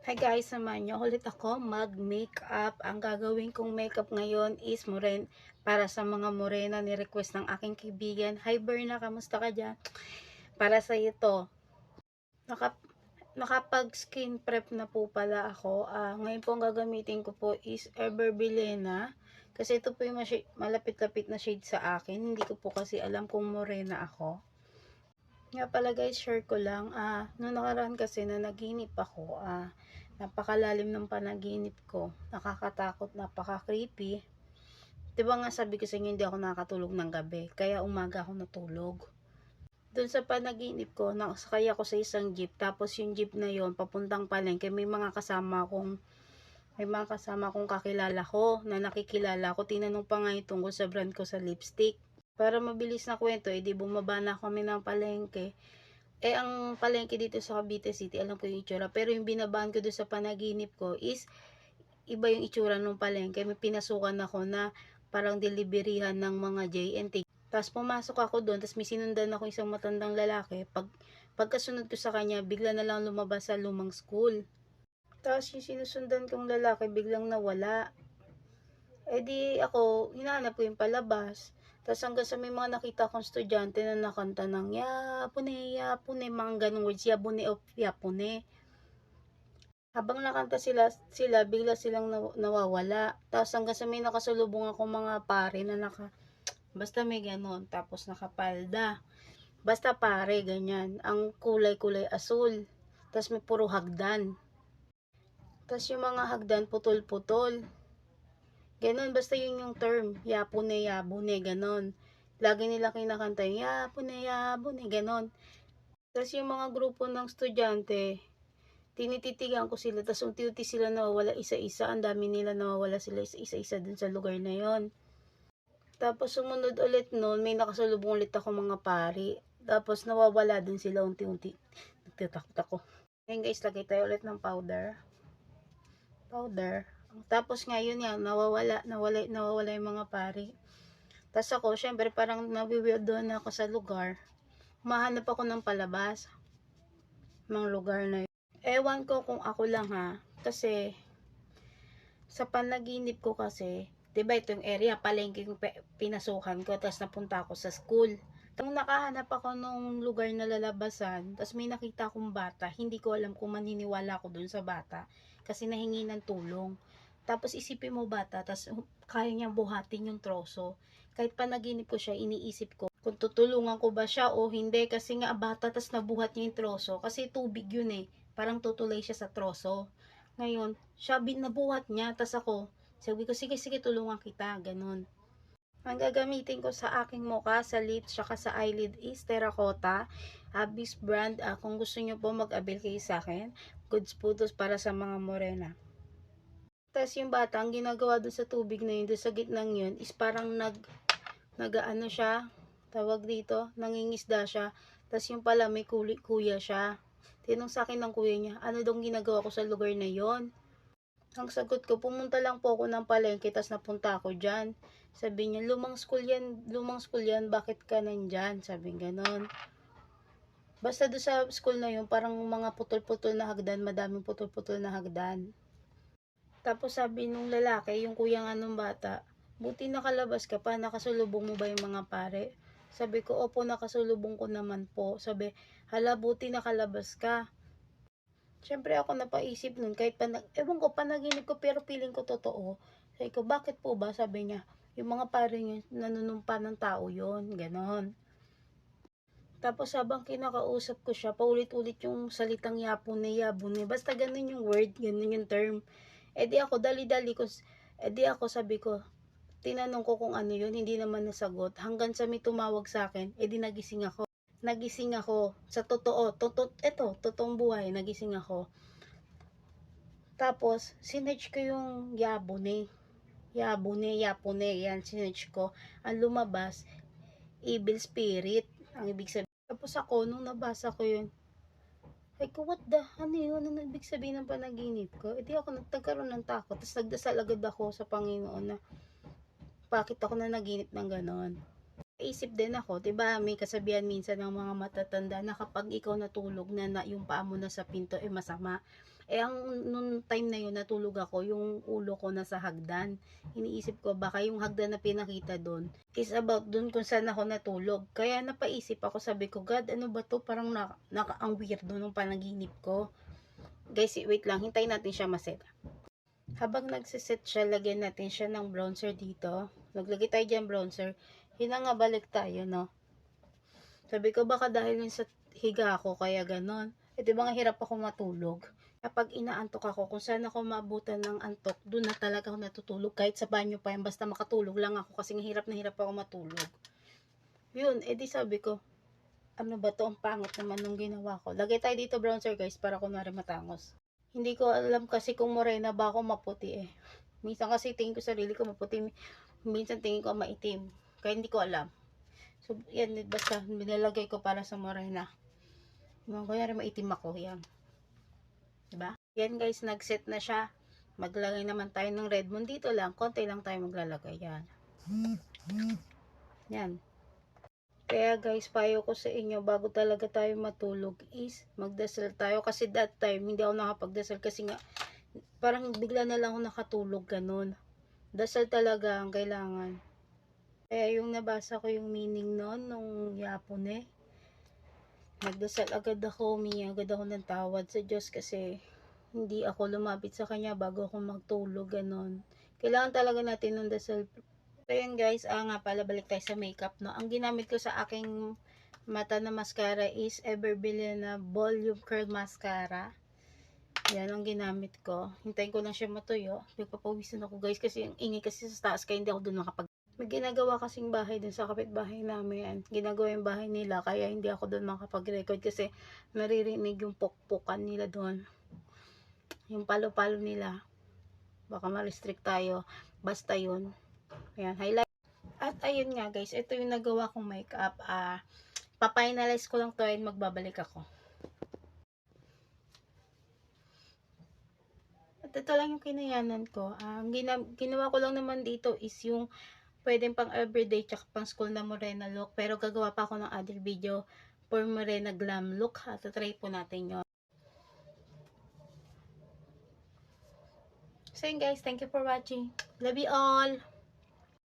Hi guys, samahan niyo ulit ako mag-makeup. Ang gagawin kong makeup ngayon is para sa mga morena ni request ng aking kaibigan. Hi Berna, kamusta ka dyan? Para sa ito, naka, nakapag skin prep na po pala ako. Ngayon po ang gagamitin ko po is Everbilena. Kasi ito po yung malapit-lapit na shade sa akin. Hindi ko po kasi alam kung morena ako. Nga pala guys, share ko lang, noong nakaraan kasi na naginip ako, napakalalim ng panaginip ko, nakakatakot, napaka-creepy. Diba nga sabi ko sa inyo, hindi ako nakakatulog ng gabi, kaya umaga ako natulog. Doon sa panaginip ko, nakasakay ako sa isang jeep, tapos yung jeep na yon papuntang palengke, may mga kasama kong kakilala ko, na nakikilala ko, tinanong pa nga yung tungkol sa brand ko sa lipstick. Para mabilis na kwento, edi bumaba na kami ng palengke. Ang palengke dito sa Cavite City, alam ko yung itsura. Pero yung binabaan ko doon sa panaginip ko is, iba yung itsura ng palengke. May pinasukan ako na parang deliberihan ng mga J&T. Tapos pumasok ako doon, tapos may sinundan ako isang matandang lalaki. Pagkasunod ko sa kanya, bigla na lang lumabas sa lumang school. Tapos yung sinusundan kong lalaki, biglang nawala. Di ako, hinahanap ko yung palabas. Tapos hanggang sa may mga nakita kong estudyante na nakanta ng yapune, mga ganong words, yabune o yapune. Habang nakanta sila bigla silang nawawala. Tapos hanggang sa may nakasalubong ako mga pare na basta may ganon, tapos nakapalda. Basta pare, ganyan. Ang kulay-kulay asul. Tapos may puro hagdan. Tapos yung mga hagdan, putol-putol. Ganon, basta yun yung term. Yapune, yabune, ganon. Lagi nila kinakanta yung yapune, yabune, ganon. Tapos yung mga grupo ng estudyante, tinititigan ko sila, tapos unti-unti sila nawawala isa-isa. Ang dami nila nawawala sila isa-isa dun sa lugar na yon. Tapos sumunod ulit noon, may nakasalubong ulit ako mga pari. Tapos nawawala din sila unti-unti. Nagtatakot ako. Ngayon guys, lagay tayo ulit ng powder. Tapos ngayon yan, nawawala yung mga pari. Tapos ako, syempre parang nawiweirdo na ako sa lugar. Mahanap ako ng palabas. Mga lugar na yun. Ewan ko kung ako lang ha. Kasi, sa panaginip ko kasi, diba itong area, palengke yung pinasukan ko, tapos napunta ako sa school. Nung nakahanap ako nung lugar na lalabasan, tapos may nakita akong bata, hindi ko alam kung maniniwala ako dun sa bata, kasi nahingi ng tulong. Tapos isipin mo bata, tapos kaya niyang buhatin yung troso. Kahit panaginip ko siya, iniisip ko, kung tutulungan ko ba siya o hindi, kasi nga bata, tapos nabuhat niya yung troso, kasi tubig yun eh, parang tutulay siya sa troso. Ngayon, siya nabuhat niya, tapos ako, sabi ko, sige, tulungan kita, ganun. Ang gagamitin ko sa aking mukha, sa lips, saka sa eyelid is terracotta. Abis brand. Kung gusto nyo po mag-avail kayo sa akin, goods po para sa mga morena. Tapos yung bata, ang ginagawa doon sa tubig na yun, doon sa gitnang yun, is parang nag-ano siya, tawag dito, nangingisda siya. Tapos yung pala, may kuya siya. Tinong sa akin ng kuya niya, ano dong ginagawa ko sa lugar na yon? Ang sagot ko, pumunta lang po ako ng palengke, tas napunta ako dyan. Sabi niya, lumang school yan, bakit ka nandyan? Sabi ganon. Basta doon sa school na yun, parang mga putol-putol na hagdan, madaming putol-putol na hagdan. Tapos sabi nung lalaki, yung kuya nga nung bata, buti nakalabas ka pa, nakasulubong mo ba yung mga pare? Sabi ko, opo, nakasulubong ko naman po. Sabi, hala, buti nakalabas ka. Siyempre ako napaisip nun, kahit ewan ko, panaginip ko, pero feeling ko totoo. Sabi ko, bakit po ba? Sabi niya, yung mga pare niya, nanunumpa ng tao yon, ganon. Tapos habang kinakausap ko siya, paulit-ulit yung salitang yapon, basta ganun yung word, ganun yung term. Di ako, dali-dali ko, di ako sabi ko, tinanong ko kung ano yun, hindi naman nasagot. Hanggang sa may tumawag sa akin, di nagising ako sa totoong buhay, nagising ako. Tapos sinearch ko yung yapone, yan sinearch ko. Ang lumabas, evil spirit ang ibig sabihin. Tapos ako nung nabasa ko yun, ay ko, what the, ano yun, ano ibig sabihin ng panaginip ko? Di ako nagkaroon ng takot, tapos nagdasal agad ako sa Panginoon na bakit ako na naginip ng ganon. Isip din ako, 'di ba? May kasabihan minsan ng mga matatanda na kapag ikaw natulog na yung paa mo na sa pinto masama. Nung time na yun, natulog ako, yung ulo ko nasa hagdan. Iniisip ko, baka yung hagdan na pinakita doon is about doon kung saan ako natulog. Kaya napaisip ako, sabi ko, God, ano ba to? Parang ang weirdo nung panaginip ko. Guys, wait lang, hintayin natin siya maset. Habang nagsiset siya, lagyan natin siya ng bronzer dito. Naglagay tayo dyan bronzer. Yun na nga, balik tayo, no? Sabi ko, baka dahil yun sa higa ako, kaya ganon. Di ba nga hirap ako matulog? Kapag inaantok ako, kung saan ako maabutan ng antok, doon na talaga ako natutulog. Kahit sa banyo pa yan, basta makatulog lang ako kasi hirap na hirap ako matulog. Yun, di sabi ko, ano ba to? Ang pangit naman nung ginawa ko. Lagay tayo dito bronzer, guys, para kunwari matangos. Hindi ko alam kasi kung morena ba ako maputi eh. Minsan kasi tingin ko sarili ko maputi, minsan tingin ko maitim. Kaya hindi ko alam. So, yan, basta binalagay ko para sa morena. Kunyari maitim ako, yan. Diba? Yan guys, nag-set na siya. Maglagay naman tayo ng red moon. Dito lang, konti lang tayo maglalagay. Yan. Yan. Kaya guys, payo ko sa inyo, bago talaga tayo matulog is magdasal tayo. Kasi that time, hindi ako nakapagdasal kasi nga, parang bigla na lang ako nakatulog, ganun. Dasal talaga ang kailangan. Kaya yung nabasa ko yung meaning nun, nung yapon eh. Nagdasal agad ako, humingi agad ako ng tawad sa Diyos kasi hindi ako lumapit sa Kanya bago ako magtulog, ganun. Kailangan talaga natin ng dasal. So yun guys, nga pala, balik tayo sa makeup, no. Ang ginamit ko sa aking mata na mascara is Everbillion na Volume Curl Mascara. Yan ang ginamit ko. Hintayin ko lang siya matuyo. Nagpapawisan ako guys kasi ang ingay kasi sa taas kaya hindi ako doon nakapag... May ginagawa kasing bahay dun sa kapitbahay namin. Ginagawa yung bahay nila kaya hindi ako doon makapag-record kasi naririnig yung pukpukan nila doon. Yung palo-palo nila. Baka ma-restrict tayo. Basta yun. Ayan, highlight. At ayun nga guys, ito yung nagawa kong makeup. Pa-finalize ko lang to and magbabalik ako. At ito lang yung kinayanan ko. Ang ginawa ko lang naman dito is yung pwedeng pang everyday tsaka pang school na morena look. Pero gagawa pa ako ng other video for morena glam look. At try po natin yun. So yun guys, thank you for watching. Love you all!